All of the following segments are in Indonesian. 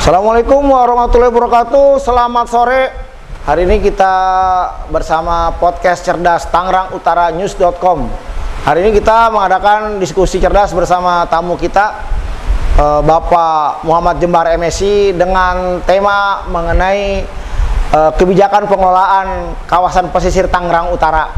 Assalamualaikum warahmatullahi wabarakatuh. Selamat sore. Hari ini kita bersama podcast Cerdas Tangerang Utara News.com. Hari ini kita mengadakan diskusi cerdas bersama tamu kita, Bapak Muhammad Jembar MSI, dengan tema mengenai kebijakan pengelolaan kawasan pesisir Tangerang Utara,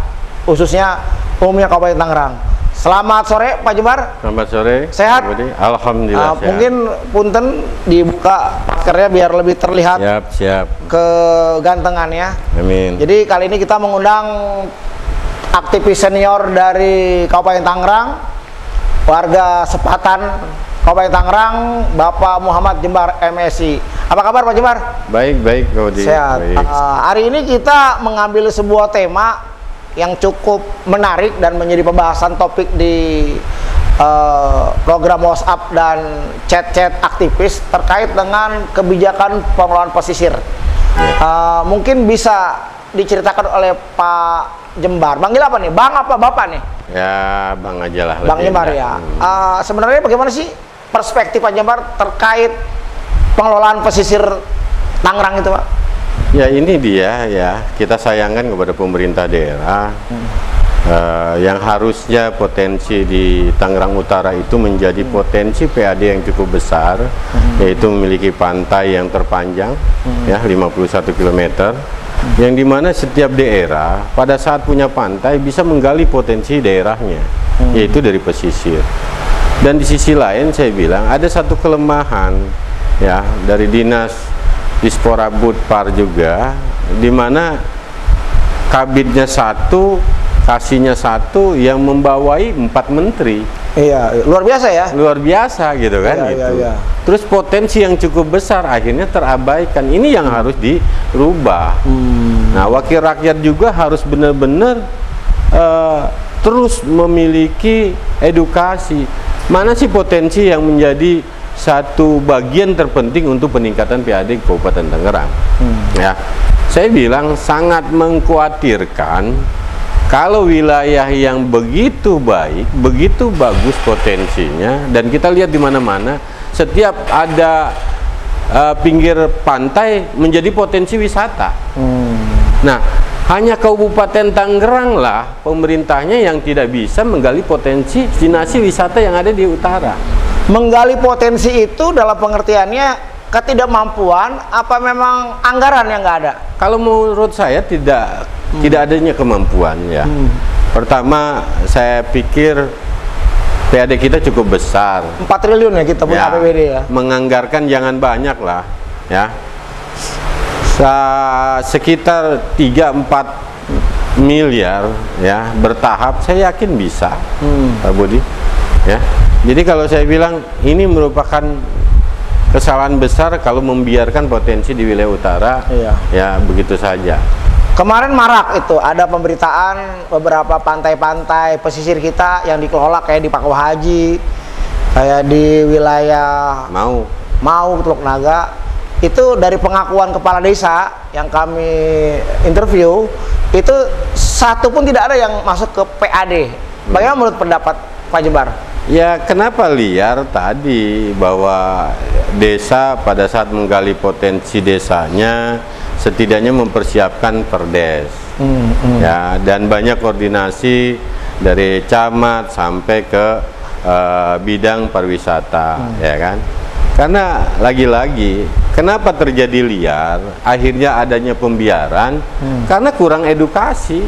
khususnya umumnya Kabupaten Tangerang. Selamat sore Pak Jembar. Selamat sore. Sehat? Alhamdulillah sehat. Mungkin punten dibuka maskernya biar lebih terlihat siap kegantengannya. Amin. Jadi kali ini kita mengundang aktivis senior dari Kabupaten Tangerang, warga Sepatan Kabupaten Tangerang, Bapak Muhammad Jembar MSI. Apa kabar Pak Jembar? Baik, Kodi. Sehat. Hari ini kita mengambil sebuah tema yang cukup menarik dan menjadi pembahasan topik di program WhatsApp dan chat-chat aktivis terkait dengan kebijakan pengelolaan pesisir. Mungkin bisa diceritakan oleh Pak Jembar. Panggil apa nih? Bang apa Bapak nih? Ya, Bang aja lah. Bang Jembar ya. Sebenarnya bagaimana sih perspektif Pak Jembar terkait pengelolaan pesisir Tangerang itu, Pak? Ya, ini dia ya, kita sayangkan kepada pemerintah daerah yang harusnya potensi di Tangerang Utara itu menjadi potensi PAD yang cukup besar, yaitu memiliki pantai yang terpanjang ya 51 km, yang dimana setiap daerah pada saat punya pantai bisa menggali potensi daerahnya, yaitu dari pesisir. Dan di sisi lain saya bilang ada satu kelemahan ya dari Dinas Dispora Budpar juga, di mana kabitnya satu, kasihnya satu, yang membawai 4 menteri. Iya, luar biasa ya. Luar biasa gitu kan. Iya. Terus potensi yang cukup besar akhirnya terabaikan. Ini yang harus dirubah. Nah, wakil rakyat juga harus benar-benar terus memiliki edukasi. Mana sih potensi yang menjadi satu bagian terpenting untuk peningkatan PAD Kabupaten Tangerang. Ya, saya bilang sangat mengkhawatirkan kalau wilayah yang begitu baik, begitu bagus potensinya, dan kita lihat di mana-mana setiap ada pinggir pantai menjadi potensi wisata. Nah, hanya Kabupaten Tangerang lah pemerintahnya yang tidak bisa menggali potensi destinasi wisata yang ada di utara. Menggali potensi itu dalam pengertiannya ketidakmampuan apa memang anggaran yang nggak ada? Kalau menurut saya tidak adanya kemampuan ya. Pertama, saya pikir PAD kita cukup besar. 4 triliun ya kita punya APBD ya. Menganggarkan jangan banyak lah ya. Sekitar 3-4 miliar ya bertahap, saya yakin bisa, Pak Budi ya. Jadi kalau saya bilang ini merupakan kesalahan besar kalau membiarkan potensi di wilayah utara ya begitu saja. Kemarin marak itu ada pemberitaan beberapa pantai-pantai pesisir kita yang dikelola kayak di Paku Haji, kayak di wilayah Mau Teluk Naga. Itu dari pengakuan kepala desa yang kami interview, itu satu pun tidak ada yang masuk ke PAD. Bagaimana menurut pendapat Pak Jembar? Ya, kenapa liar tadi bahwa desa pada saat menggali potensi desanya setidaknya mempersiapkan perdes ya, dan banyak koordinasi dari camat sampai ke bidang pariwisata ya kan. Karena lagi-lagi kenapa terjadi liar, akhirnya adanya pembiaran karena kurang edukasi.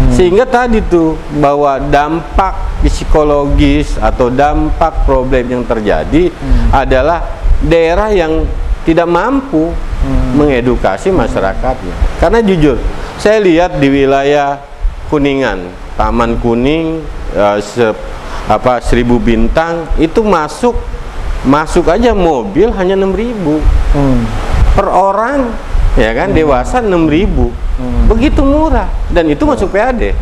Sehingga tadi tuh bahwa dampak psikologis atau dampak problem yang terjadi adalah daerah yang tidak mampu mengedukasi masyarakatnya. Karena jujur, saya lihat di wilayah Kuningan, Taman Kuning, 1000 Bintang itu masuk aja mobil hanya 6.000 per orang ya kan, dewasa 6.000. Begitu murah, dan itu masuk PAD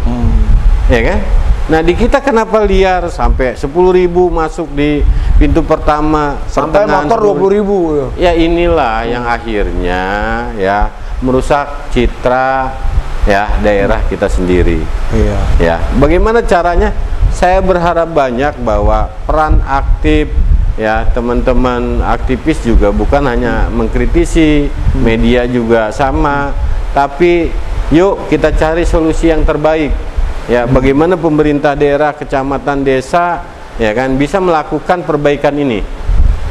ya kan. Nah, di kita kenapa liar sampai 10.000 masuk di pintu pertama, sampai motor 20.000 ya. Inilah yang akhirnya ya merusak citra ya daerah kita sendiri. Ya, bagaimana caranya saya berharap banyak bahwa peran aktif ya teman-teman aktivis juga bukan hanya mengkritisi, media juga sama, tapi yuk kita cari solusi yang terbaik. Ya, bagaimana pemerintah daerah, kecamatan, desa ya kan bisa melakukan perbaikan ini.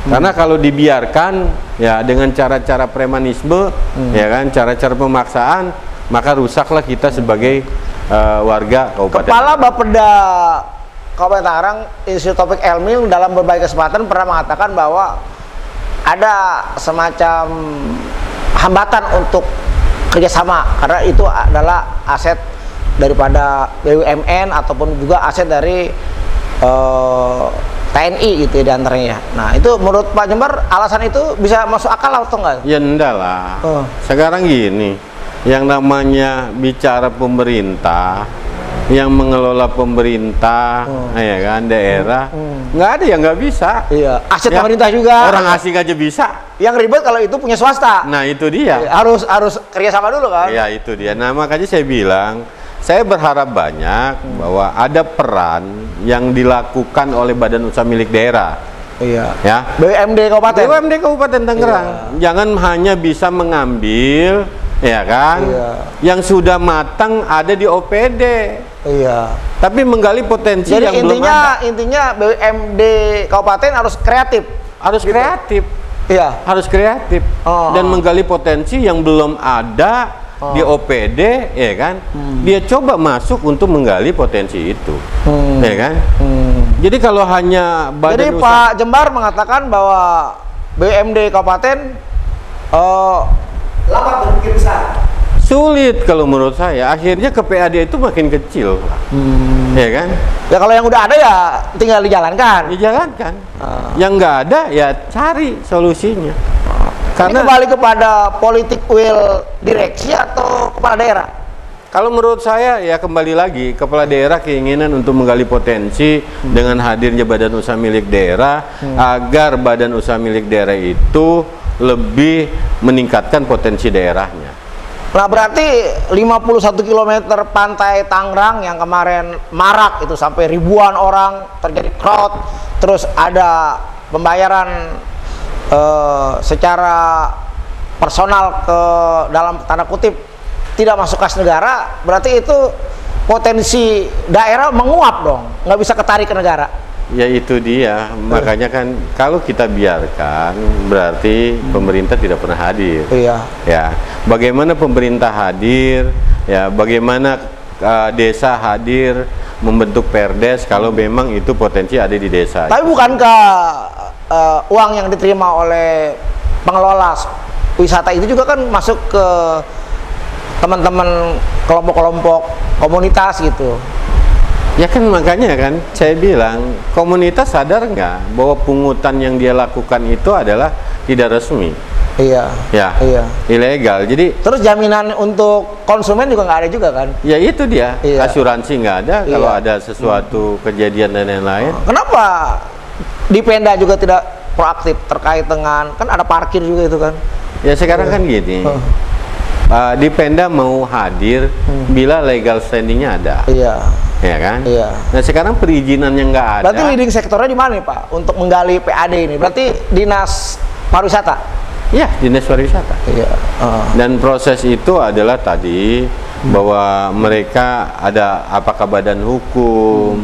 Karena kalau dibiarkan ya dengan cara-cara premanisme ya kan, cara-cara pemaksaan, maka rusaklah kita sebagai warga Kabupaten. Kepala Bapeda Kabupaten Tangerang, Institut Taufik Elmi, dalam berbagai kesempatan pernah mengatakan bahwa ada semacam hambatan untuk kerjasama karena itu adalah aset daripada BUMN ataupun juga aset dari TNI gitu ya diantaranya. Nah itu menurut Pak Jembar alasan itu bisa masuk akal atau enggak? Ya enggak lah. Sekarang gini, yang namanya bicara pemerintah, yang mengelola pemerintah, ya kan daerah, nggak ada yang nggak bisa. Iya. Aset ya, pemerintah juga. Orang asing aja bisa. Yang ribet kalau itu punya swasta. Nah itu dia. Harus kerjasama dulu kan. Ya itu dia. Nah makanya saya bilang, saya berharap banyak bahwa ada peran yang dilakukan oleh badan usaha milik daerah. Iya. Ya. BUMD Kabupaten. BUMD Kabupaten Tangerang. Iya. Jangan hanya bisa mengambil, ya kan, yang sudah matang ada di OPD. Iya. Tapi menggali potensi jadi yang belum ada. Intinya BUMD Kabupaten harus kreatif. Harus gitu. Kreatif. Iya. Harus kreatif. Dan menggali potensi yang belum ada di OPD, ya kan. Dia coba masuk untuk menggali potensi itu, ya kan. Jadi kalau hanya badan jadi usaha... Pak Jembar mengatakan bahwa BUMD Kabupaten lambat berpikir besar. Sulit kalau menurut saya. Akhirnya ke PAD itu makin kecil, ya kan? Ya kalau yang udah ada ya tinggal dijalankan. Dijalankan. Yang nggak ada ya cari solusinya. Karena ini kembali kepada politik will direksi atau kepala daerah. Kalau menurut saya ya kembali lagi kepala daerah keinginan untuk menggali potensi dengan hadirnya badan usaha milik daerah agar badan usaha milik daerah itu lebih meningkatkan potensi daerahnya. Nah berarti 51 km pantai Tangerang yang kemarin marak itu sampai ribuan orang terjadi crowd, terus ada pembayaran secara personal ke dalam tanda kutip tidak masuk kas negara, berarti itu potensi daerah menguap dong, nggak bisa ketarik ke negara. Ya itu dia, makanya kan kalau kita biarkan berarti pemerintah tidak pernah hadir. Iya. Ya, bagaimana pemerintah hadir, ya bagaimana desa hadir membentuk perdes kalau memang itu potensi ada di desa. Tapi bukankah uang yang diterima oleh pengelola wisata itu juga kan masuk ke teman-teman kelompok-kelompok komunitas gitu? Ya kan makanya kan saya bilang komunitas sadar nggak bahwa pungutan yang dia lakukan itu adalah tidak resmi. Iya. Ya. Iya. Ilegal. Jadi terus jaminan untuk konsumen juga nggak ada juga kan? Ya itu dia. Iya. Asuransi nggak ada kalau ada sesuatu kejadian dan lain-lain. Kenapa di Pemda juga tidak proaktif terkait dengan kan ada parkir juga itu kan? Ya sekarang kan gini. Di Pemda mau hadir bila legal standingnya ada. Iya. Ya kan? Iya. Nah sekarang perizinannya nggak ada. Berarti leading sektornya di mana nih Pak untuk menggali PAD ini? Berarti dinas pariwisata? Iya, dinas pariwisata. Iya. Dan proses itu adalah tadi bahwa mereka ada apakah badan hukum,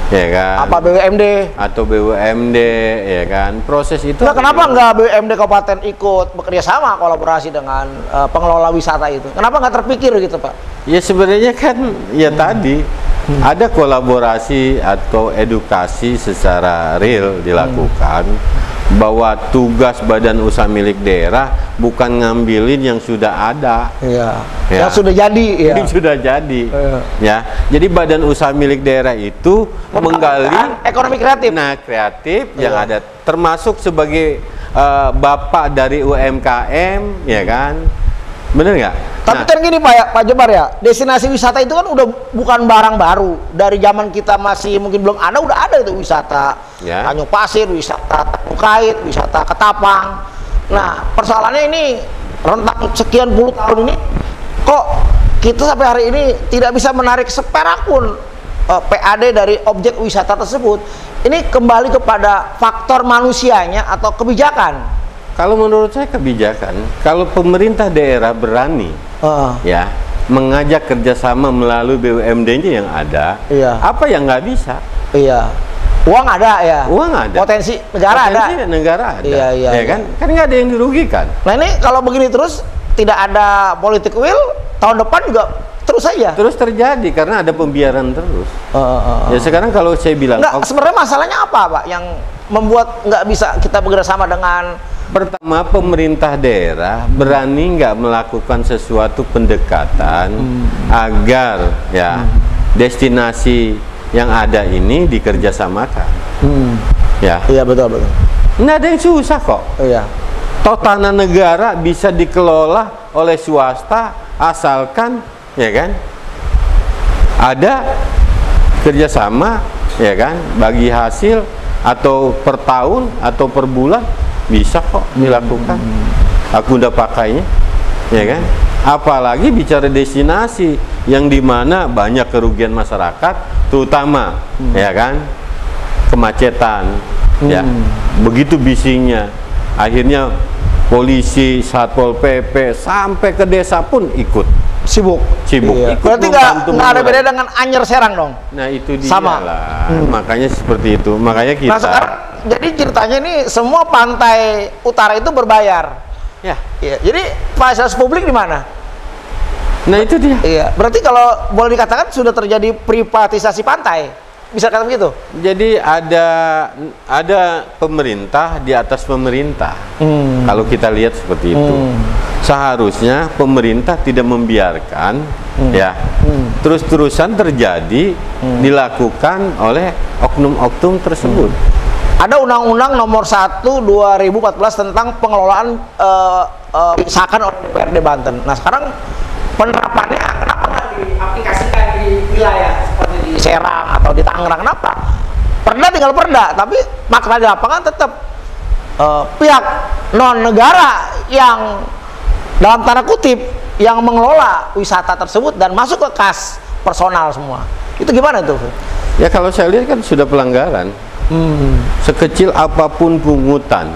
ya kan? Apa BUMD? Atau BUMD, ya kan? Proses itu. Nah, kenapa nggak BUMD Kabupaten ikut bekerja sama kolaborasi dengan pengelola wisata itu? Kenapa nggak terpikir gitu Pak? Ya sebenarnya kan ya tadi ada kolaborasi atau edukasi secara real dilakukan bahwa tugas badan usaha milik daerah bukan ngambilin yang sudah ada. Iya. Ya. Yang sudah jadi. Ya. Yang sudah jadi. Ya. Jadi badan usaha milik daerah itu menggali ekonomi kreatif. Nah kreatif yang ada termasuk sebagai bapak dari UMKM, ya kan? Bener nggak? Tapi kan gini Pak Jembar ya, destinasi wisata itu kan udah bukan barang baru. Dari zaman kita masih mungkin belum ada, udah ada itu wisata Tanjung Pasir, wisata Tanjung Kait, wisata Ketapang. Nah persoalannya ini rentang sekian puluh tahun ini kok kita sampai hari ini tidak bisa menarik seperak pun PAD dari objek wisata tersebut, ini kembali kepada faktor manusianya atau kebijakan? Kalau menurut saya kebijakan, kalau pemerintah daerah berani ya mengajak kerjasama melalui BUMD-nya yang ada, Iya. apa yang nggak bisa? Iya. Uang ada ya. Uang ada. Potensi negara Potensi ada. negara ada. Iya, iya, ya kan? Kan nggak ada yang dirugikan. Nah ini kalau begini terus tidak ada politik will, tahun depan juga terus saja. Terus terjadi karena ada pembiaran terus. Ya sekarang kalau saya bilang, Enggak, sebenarnya masalahnya apa, Pak, yang membuat nggak bisa kita bekerjasama dengan pertama, pemerintah daerah berani nggak melakukan sesuatu pendekatan agar ya destinasi yang ada ini dikerjasamakan. Ya. Iya betul. Nggak ada yang susah kok. Iya. Toh tanah negara bisa dikelola oleh swasta asalkan ya kan ada kerjasama ya kan bagi hasil atau per tahun atau per bulan bisa kok dilakukan. Aku udah pakainya ya kan. Apalagi bicara destinasi yang dimana banyak kerugian masyarakat, terutama ya kan kemacetan ya begitu bisingnya, akhirnya polisi, satpol pp sampai ke desa pun ikut sibuk. Iya. Ikut Berarti nggak ada beda dengan Anyer Serang dong? Nah itu dia Sama. lah. Makanya seperti itu. Makanya kita. Nah sekarang jadi ceritanya ini semua pantai utara itu berbayar. Ya. Iya. Jadi fasilitas publik di mana? Nah itu dia. Iya. Berarti kalau boleh dikatakan sudah terjadi privatisasi pantai, bisa kata begitu? Jadi ada pemerintah di atas pemerintah. Kalau kita lihat seperti itu, seharusnya pemerintah tidak membiarkan ya terus-terusan terjadi dilakukan oleh oknum-oknum tersebut. Ada Undang-Undang Nomor 1 2014 tentang pengelolaan misalkan oleh DPRD Banten. Nah sekarang penerapannya kenapa nggak diaplikasikan di wilayah seperti di Serang atau di Tangerang? Kenapa? Perda tinggal perda, tapi makna di lapangan tetap pihak non negara yang dalam tanda kutip yang mengelola wisata tersebut dan masuk ke kas personal semua. Itu gimana tuh? Ya kalau saya lihat kan sudah pelanggaran. Sekecil apapun pungutan,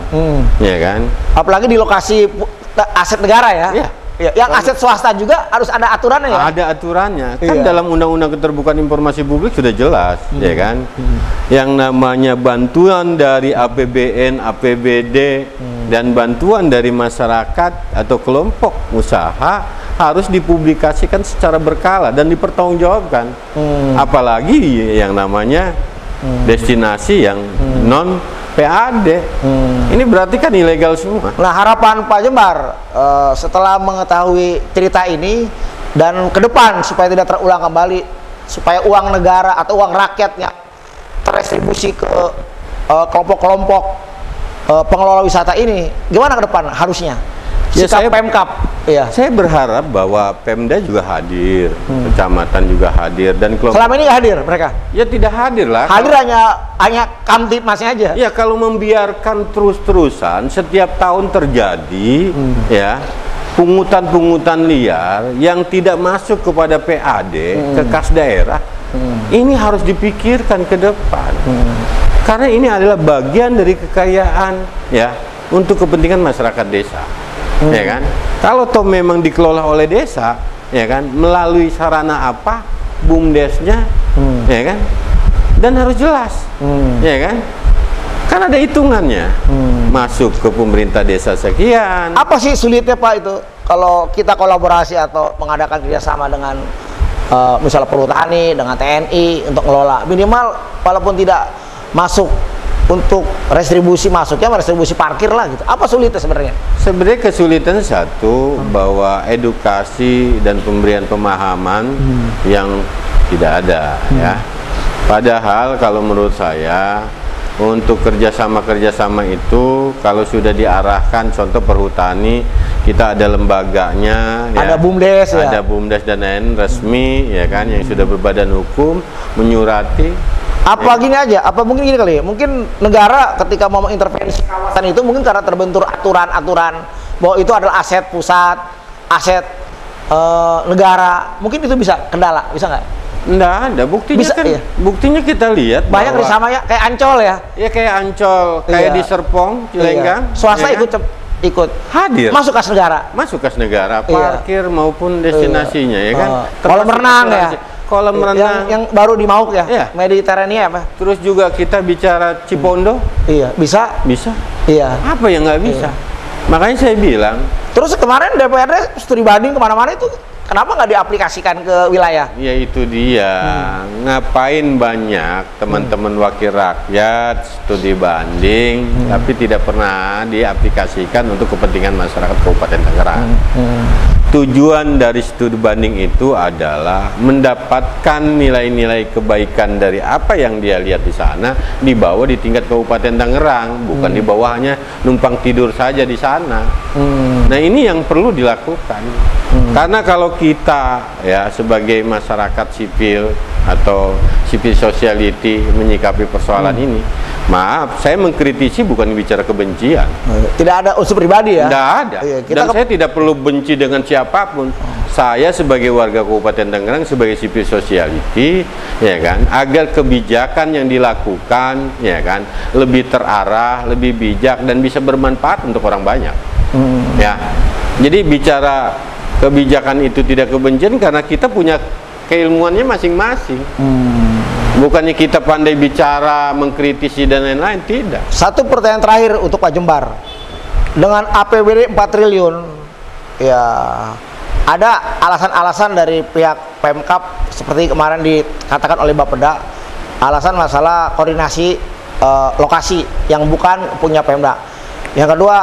ya kan? Apalagi di lokasi aset negara ya. Iya. Ya, yang aset swasta juga harus ada aturannya ya. Ada aturannya. Kan Iya. dalam Undang-Undang Keterbukaan Informasi Publik sudah jelas, ya kan? Yang namanya bantuan dari APBN, APBD dan bantuan dari masyarakat atau kelompok usaha harus dipublikasikan secara berkala dan dipertanggungjawabkan. Apalagi yang namanya destinasi yang non PAD. Ini berarti kan ilegal semua. Nah harapan Pak Jembar setelah mengetahui cerita ini dan ke depan supaya tidak terulang kembali, supaya uang negara atau uang rakyat yang terdistribusi ke kelompok-kelompok pengelola wisata ini, gimana ke depan harusnya? Ya, Sikap Pemkab. Iya. Saya berharap bahwa Pemda juga hadir, kecamatan juga hadir, dan kelompok. Selama ini nggak hadir mereka? Ya tidak hadir lah. Hadir hanya kamtipmasnya aja. Ya kalau membiarkan terus-terusan setiap tahun terjadi ya pungutan-pungutan liar yang tidak masuk kepada PAD ke kas daerah, ini harus dipikirkan ke depan. Karena ini adalah bagian dari kekayaan ya untuk kepentingan masyarakat desa. Ya kan? Kalau toh memang dikelola oleh desa, ya kan, melalui sarana apa, BUMDesnya, ya kan, dan harus jelas, ya kan, kan ada hitungannya, masuk ke pemerintah desa sekian. Apa sih sulitnya Pak itu kalau kita kolaborasi atau mengadakan kerjasama dengan misalnya Perhutani dengan TNI untuk ngelola minimal walaupun tidak masuk untuk restribusi masuknya restribusi parkir lah gitu. Apa sulitnya sebenarnya? Sebenarnya kesulitan satu bahwa edukasi dan pemberian pemahaman yang tidak ada ya. Padahal kalau menurut saya untuk kerjasama itu kalau sudah diarahkan, contoh Perhutani kita ada lembaganya ya, ada BUMDes ya, ada BUMDes dan lain resmi ya kan yang sudah berbadan hukum menyurati. Apa gini aja, apa mungkin gini kali ya, mungkin negara ketika mau mengintervensi kawasan itu mungkin karena terbentur aturan-aturan bahwa itu adalah aset pusat, aset negara, mungkin itu bisa kendala, bisa nggak? Enggak ada, buktinya Bisa, kan, iya. buktinya kita lihat Banyak di sama ya, kayak Ancol ya. Ya kayak Ancol, kayak Iya. di Serpong, Cilenggang. Iya. Swasta ya kan? ikut Hadir. masuk kas negara. Masuk kas negara, Iya. parkir maupun destinasinya, ya kan. Kolam Termasuk renang ya. asuransi. Kolam renang. Yang baru di Mauk ya. Iya. Mediterania apa? Terus juga kita bicara Cipondo, Iya, bisa. bisa. Iya. Apa yang nggak bisa? Makanya saya bilang, Terus kemarin DPRD studi banding kemana-mana itu kenapa nggak diaplikasikan ke wilayah? ya itu dia. Ngapain banyak teman-teman wakil rakyat studi banding, tapi tidak pernah diaplikasikan untuk kepentingan masyarakat Kabupaten Tangerang. Tujuan dari studi banding itu adalah mendapatkan nilai-nilai kebaikan dari apa yang dia lihat di sana, dibawa di tingkat Kabupaten Tangerang, bukan di bawahnya numpang tidur saja di sana. Nah ini yang perlu dilakukan. Karena kalau kita ya sebagai masyarakat sipil atau civil society menyikapi persoalan ini, maaf, saya mengkritisi bukan bicara kebencian. Tidak ada unsur pribadi ya? Tidak ada. Iya, Dan saya tidak perlu benci dengan siapapun. Saya sebagai warga Kabupaten Tangerang, sebagai civil society, ya kan, agar kebijakan yang dilakukan, ya kan, lebih terarah, lebih bijak dan bisa bermanfaat untuk orang banyak. Ya. Jadi bicara kebijakan itu tidak kebencian karena kita punya keilmuannya masing-masing. Bukannya kita pandai bicara, mengkritisi dan lain-lain, tidak. Satu pertanyaan terakhir untuk Pak Jembar. Dengan APBD 4 triliun, ya ada alasan-alasan dari pihak Pemkab seperti kemarin dikatakan oleh Bapeda, alasan masalah koordinasi lokasi yang bukan punya Pemda. Yang kedua,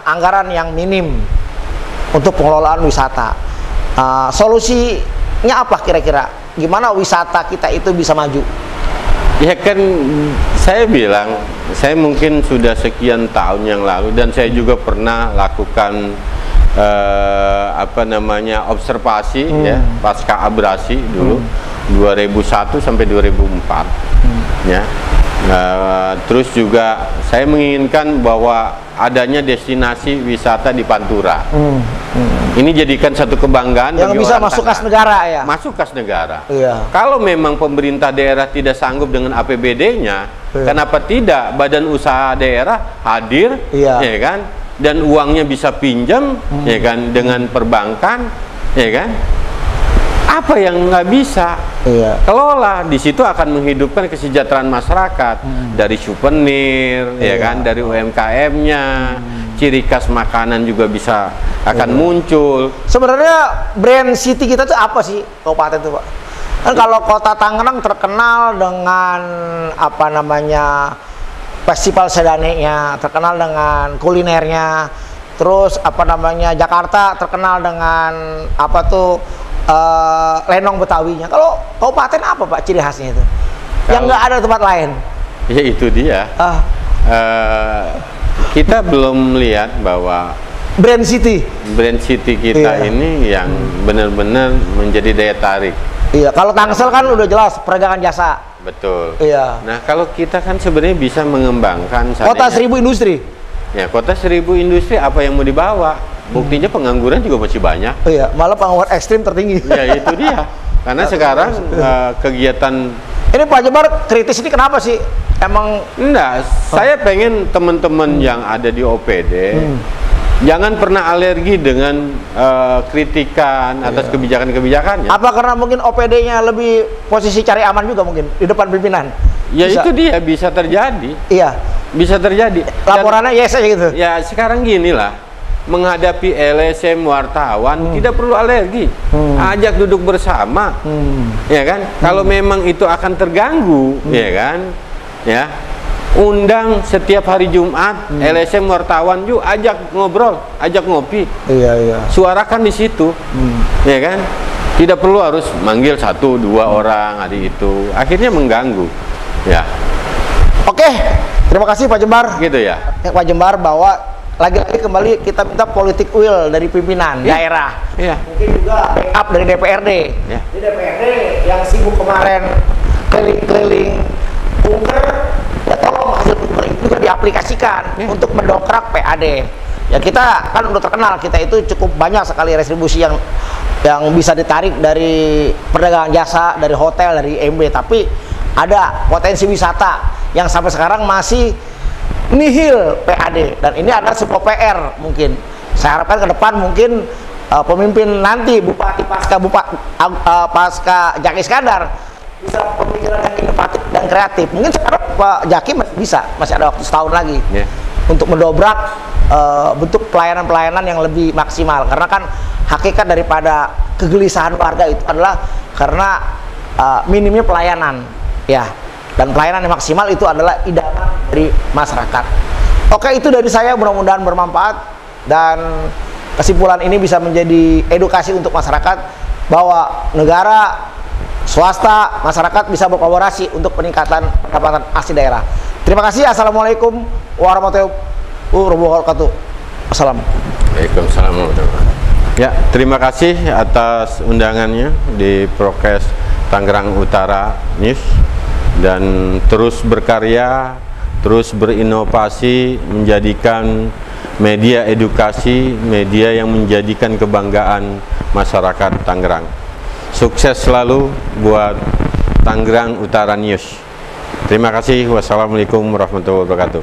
anggaran yang minim untuk pengelolaan wisata. Solusinya apa kira-kira? Gimana wisata kita itu bisa maju? Ya kan saya bilang, saya mungkin sudah sekian tahun yang lalu dan saya juga pernah lakukan observasi ya pasca abrasi dulu 2001 sampai 2004 ya. Terus juga saya menginginkan bahwa adanya destinasi wisata di Pantura. Ini jadikan satu kebanggaan yang bagi bisa orang masuk kas Tangerang. negara ya. Masuk kas negara. Iya. Kalau memang pemerintah daerah tidak sanggup dengan APBD-nya, Iya. kenapa tidak badan usaha daerah hadir, Iya. ya kan? Dan uangnya bisa pinjam, ya kan? Dengan perbankan, ya kan? Apa yang nggak bisa? Iya. Kelola, di situ akan menghidupkan kesejahteraan masyarakat dari souvenir, ya kan, dari UMKM-nya, ciri khas makanan juga bisa akan muncul. Sebenarnya brand city kita tuh apa sih kabupaten itu, Pak? Kan kalau kota Tangerang terkenal dengan festival sedanenya, terkenal dengan kulinernya, terus Jakarta terkenal dengan lenong Betawinya. Kalau kabupaten apa Pak ciri khasnya itu? Yang nggak ada tempat lain. Ya itu dia. Kita belum melihat bahwa Brand city kita ini yang benar-benar menjadi daya tarik. Iya, kalau Tangsel kan udah jelas perdagangan jasa. Betul. Iya. Nah kalau kita kan sebenarnya bisa mengembangkan Kota 1000 industri. Ya, kota 1000 industri, apa yang mau dibawa? Buktinya pengangguran juga masih banyak. Iya, malah pengangguran ekstrim tertinggi. Ya itu dia. Karena sekarang kegiatan ini Pak Jembar kritis ini kenapa sih? Emang enggak, saya pengen teman-teman yang ada di OPD jangan pernah alergi dengan kritikan atas kebijakan-kebijakannya. apa karena mungkin OPD-nya lebih posisi cari aman juga mungkin di depan pimpinan? Ya Bisa. itu dia, bisa terjadi. Iya. Bisa terjadi. Laporannya yes aja gitu. Ya sekarang gini lah, menghadapi LSM wartawan tidak perlu alergi, ajak duduk bersama, ya kan? Kalau memang itu akan terganggu, ya kan? Ya, undang setiap hari Jumat LSM wartawan yuk, ajak ngobrol, ajak ngopi, Iya. suarakan di situ, ya kan? Tidak perlu harus manggil 1-2 orang hari itu, akhirnya mengganggu, ya. Oke, terima kasih Pak Jembar. Gitu ya. Pak Jembar bahwa lagi-lagi kembali kita minta politik will dari pimpinan daerah. Iya. Mungkin juga backup dari DPRD. Ya. Di DPRD yang sibuk kemarin keliling-keliling bunker, ya tolong hasil bunker itu juga diaplikasikan untuk mendongkrak PAD. Ya kita kan udah terkenal, kita itu cukup banyak sekali retribusi yang yang bisa ditarik dari perdagangan jasa, dari hotel, dari MB, tapi ada potensi wisata yang sampai sekarang masih nihil PAD, dan ini adalah sebuah PR. Mungkin saya harapkan ke depan mungkin pemimpin nanti, bupati pasca Jaki Iskandar bisa pemikiran yang inovatif dan kreatif. Mungkin sekarang Pak Jaki masih ada waktu setahun lagi untuk mendobrak bentuk pelayanan-pelayanan yang lebih maksimal, karena kan hakikat daripada kegelisahan warga itu adalah karena minimnya pelayanan, ya, dan pelayanan yang maksimal itu adalah idaman dari masyarakat. Oke, itu dari saya, mudah-mudahan bermanfaat dan kesimpulan ini bisa menjadi edukasi untuk masyarakat bahwa negara, swasta, masyarakat bisa berkolaborasi untuk peningkatan pendapatan asli daerah. Terima kasih. Assalamualaikum warahmatullahi wabarakatuh. Waalaikumsalam warahmatullahi wabarakatuh. Ya, terima kasih atas undangannya di Prokes Tangerang Utara News, dan terus berkarya, terus berinovasi, menjadikan media edukasi, media yang menjadikan kebanggaan masyarakat Tangerang. Sukses selalu buat Tangerang Utara News. Terima kasih. Wassalamualaikum warahmatullahi wabarakatuh.